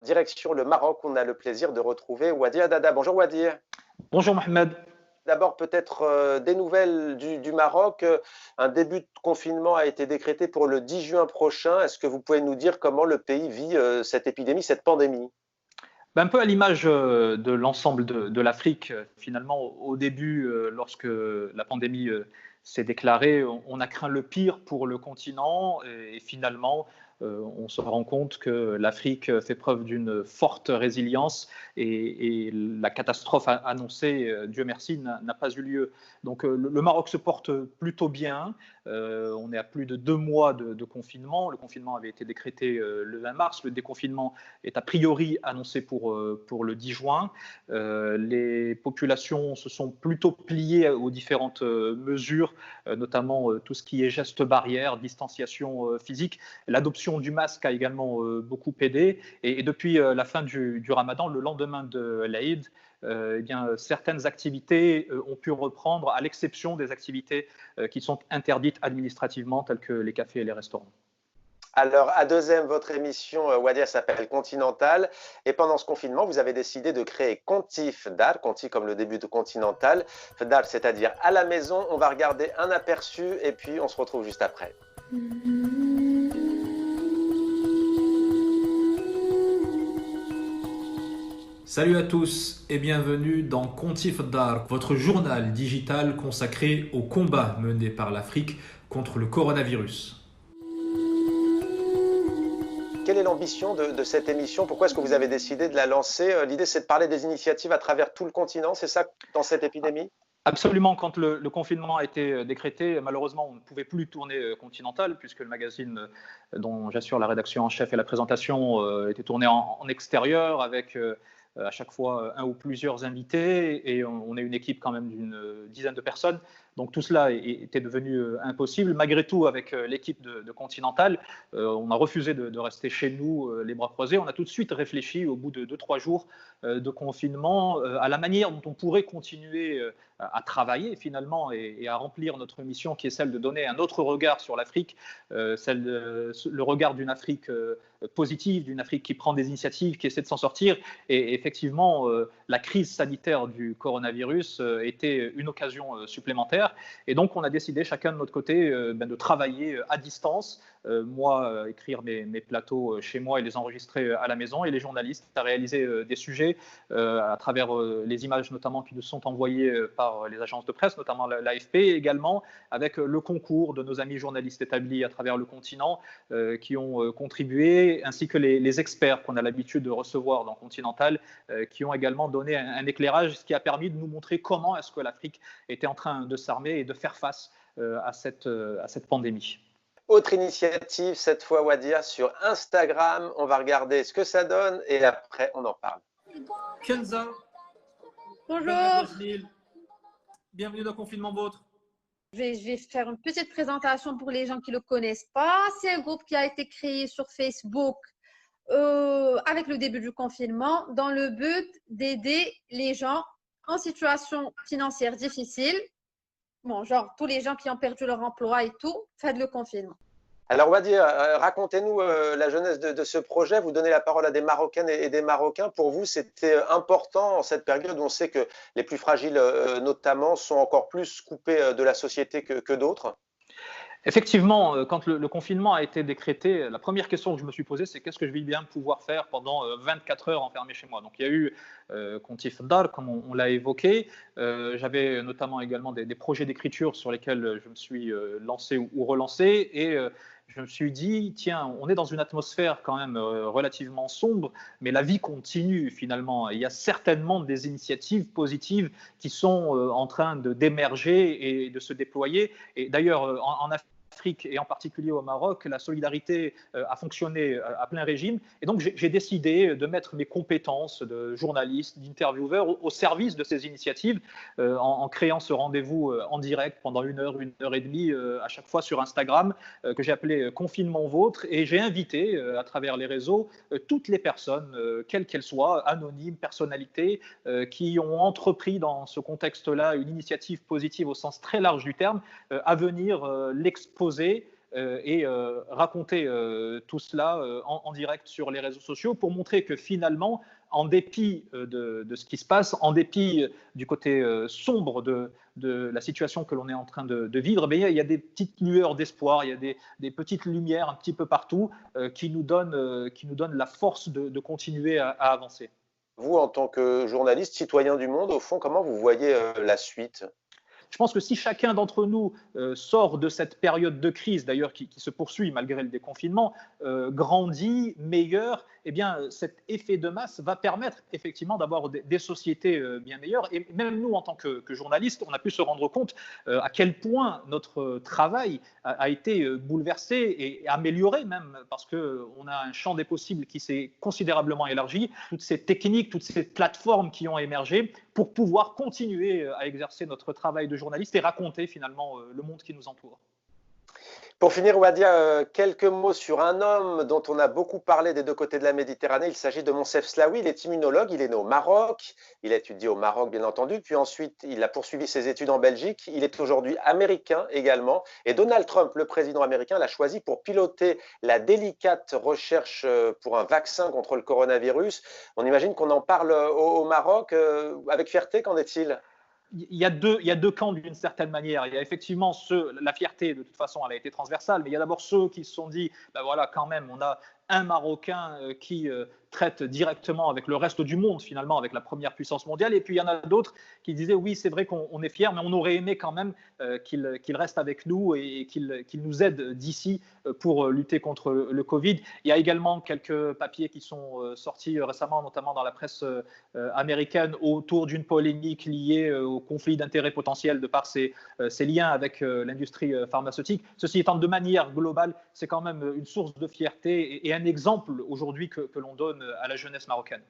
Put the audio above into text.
Direction le Maroc, on a le plaisir de retrouver Wadi Adada. Bonjour Wadi. Bonjour Mohamed. D'abord peut-être des nouvelles du Maroc. Un début de confinement a été décrété pour le 10 juin prochain. Est-ce que vous pouvez nous dire comment le pays vit cette épidémie, cette pandémie? Un peu à l'image de l'ensemble de l'Afrique, finalement, au début, lorsque la pandémie s'est déclarée, on a craint le pire pour le continent et finalement, on se rend compte que l'Afrique fait preuve d'une forte résilience et la catastrophe annoncée, Dieu merci, n'a pas eu lieu. Donc le Maroc se porte plutôt bien. On est à plus de 2 mois de confinement. Le confinement avait été décrété le 20 mars. Le déconfinement est a priori annoncé pour le 10 juin. Les populations se sont plutôt pliées aux différentes mesures, notamment tout ce qui est gestes barrières, distanciation physique. L'adoption du masque a également beaucoup aidé. Et depuis la fin du Ramadan, le lendemain de l'Aïd, eh bien, certaines activités ont pu reprendre, à l'exception des activités qui sont interdites administrativement, telles que les cafés et les restaurants. Alors, à deuxième, votre émission, Wadia, s'appelle Continental. Et pendant ce confinement, vous avez décidé de créer Conti Fdar, Conti comme le début de Continental, Fdar, c'est-à-dire à la maison. On va regarder un aperçu et puis on se retrouve juste après. Salut à tous et bienvenue dans Conti Fdar, votre journal digital consacré au combat mené par l'Afrique contre le coronavirus. Quelle est l'ambition de cette émission? Pourquoi est-ce que vous avez décidé de la lancer? L'idée, c'est de parler des initiatives à travers tout le continent, c'est ça, dans cette épidémie? Absolument, quand le confinement a été décrété, malheureusement, on ne pouvait plus tourner Continental, puisque le magazine dont j'assure la rédaction en chef et la présentation était tourné en extérieur, avec à chaque fois un ou plusieurs invités, et on est une équipe quand même d'une dizaine de personnes. Donc tout cela était devenu impossible. Malgré tout, avec l'équipe de Continental, on a refusé de rester chez nous les bras croisés. On a tout de suite réfléchi, au bout de 2-3 jours de confinement, à la manière dont on pourrait continuer à travailler finalement et à remplir notre mission, qui est celle de donner un autre regard sur l'Afrique, le regard d'une Afrique positive, d'une Afrique qui prend des initiatives, qui essaie de s'en sortir. Et effectivement, la crise sanitaire du coronavirus était une occasion supplémentaire. Et donc, on a décidé chacun de notre côté de travailler à distance. Moi, écrire mes plateaux chez moi et les enregistrer à la maison, et les journalistes à réaliser des sujets à travers les images notamment qui nous sont envoyées par les agences de presse, notamment l'AFP, et également avec le concours de nos amis journalistes établis à travers le continent qui ont contribué, ainsi que les experts qu'on a l'habitude de recevoir dans Continental, qui ont également donné un éclairage, ce qui a permis de nous montrer comment est-ce que l'Afrique était en train de s'armer et de faire face à cette pandémie. Autre initiative, cette fois Wadia, sur Instagram. On va regarder ce que ça donne et après on en parle. Kenza, bonjour. Bienvenue dans Confinement Vôtre. Je vais faire une petite présentation pour les gens qui ne le connaissent pas. C'est un groupe qui a été créé sur Facebook avec le début du confinement dans le but d'aider les gens en situation financière difficile. Bon, genre tous les gens qui ont perdu leur emploi et tout, fait le confinement. Alors Wadi, racontez-nous la jeunesse de ce projet. Vous donnez la parole à des Marocaines et des Marocains. Pour vous, c'était important en cette période où on sait que les plus fragiles, notamment, sont encore plus coupés de la société que d'autres? Effectivement, quand le confinement a été décrété, la première question que je me suis posée, c'est qu'est-ce que je vais bien pouvoir faire pendant 24 heures enfermé chez moi. Donc il y a eu Conti Fdar, comme on l'a évoqué. J'avais notamment également des projets d'écriture sur lesquels je me suis lancé ou relancé. Et je me suis dit, tiens, on est dans une atmosphère quand même relativement sombre, mais la vie continue finalement. Il y a certainement des initiatives positives qui sont en train d'émerger et de se déployer. Et d'ailleurs, en Afrique et en particulier au Maroc, la solidarité a fonctionné à plein régime. Et donc, j'ai décidé de mettre mes compétences de journaliste, d'intervieweur au service de ces initiatives en créant ce rendez-vous en direct pendant 1 heure et demie à chaque fois sur Instagram que j'ai appelé Confinement Vôtre. Et j'ai invité à travers les réseaux toutes les personnes, quelles qu'elles soient, anonymes, personnalités, qui ont entrepris dans ce contexte-là une initiative positive au sens très large du terme, à venir l'exposer et raconter tout cela en direct sur les réseaux sociaux pour montrer que finalement, en dépit de ce qui se passe, en dépit du côté sombre de la situation que l'on est en train de vivre, il y a des petites lueurs d'espoir, il y a des petites lumières un petit peu partout qui nous donnent la force de continuer à avancer. Vous, en tant que journaliste, citoyen du monde, au fond, comment vous voyez la suite? Je pense que si chacun d'entre nous sort de cette période de crise, d'ailleurs qui se poursuit malgré le déconfinement, grandit, meilleur, eh bien, cet effet de masse va permettre effectivement d'avoir des sociétés bien meilleures. Et même nous, en tant que journalistes, on a pu se rendre compte à quel point notre travail a été bouleversé et amélioré même, parce qu'on a un champ des possibles qui s'est considérablement élargi. Toutes ces techniques, toutes ces plateformes qui ont émergé pour pouvoir continuer à exercer notre travail de journaliste et raconter finalement le monde qui nous entoure. Pour finir, Wadia, quelques mots sur un homme dont on a beaucoup parlé des deux côtés de la Méditerranée. Il s'agit de Moncef Slaoui, il est immunologue, il est né au Maroc, il a étudié au Maroc bien entendu, puis ensuite il a poursuivi ses études en Belgique. Il est aujourd'hui américain également et Donald Trump, le président américain, l'a choisi pour piloter la délicate recherche pour un vaccin contre le coronavirus. On imagine qu'on en parle au Maroc avec fierté, qu'en est-il ? Il y a deux camps d'une certaine manière. Il y a effectivement la fierté, de toute façon, elle a été transversale, mais il y a d'abord ceux qui se sont dit, ben voilà, quand même, on a un Marocain qui traite directement avec le reste du monde, finalement, avec la première puissance mondiale. Et puis, il y en a d'autres qui disaient, oui, c'est vrai qu'on est fiers, mais on aurait aimé quand même qu'il reste avec nous et qu'il nous aide d'ici pour lutter contre le Covid. Il y a également quelques papiers qui sont sortis récemment, notamment dans la presse américaine, autour d'une polémique liée au conflit d'intérêts potentiels de par ses liens avec l'industrie pharmaceutique. Ceci étant, de manière globale, c'est quand même une source de fierté et un exemple aujourd'hui que l'on donne à la jeunesse marocaine.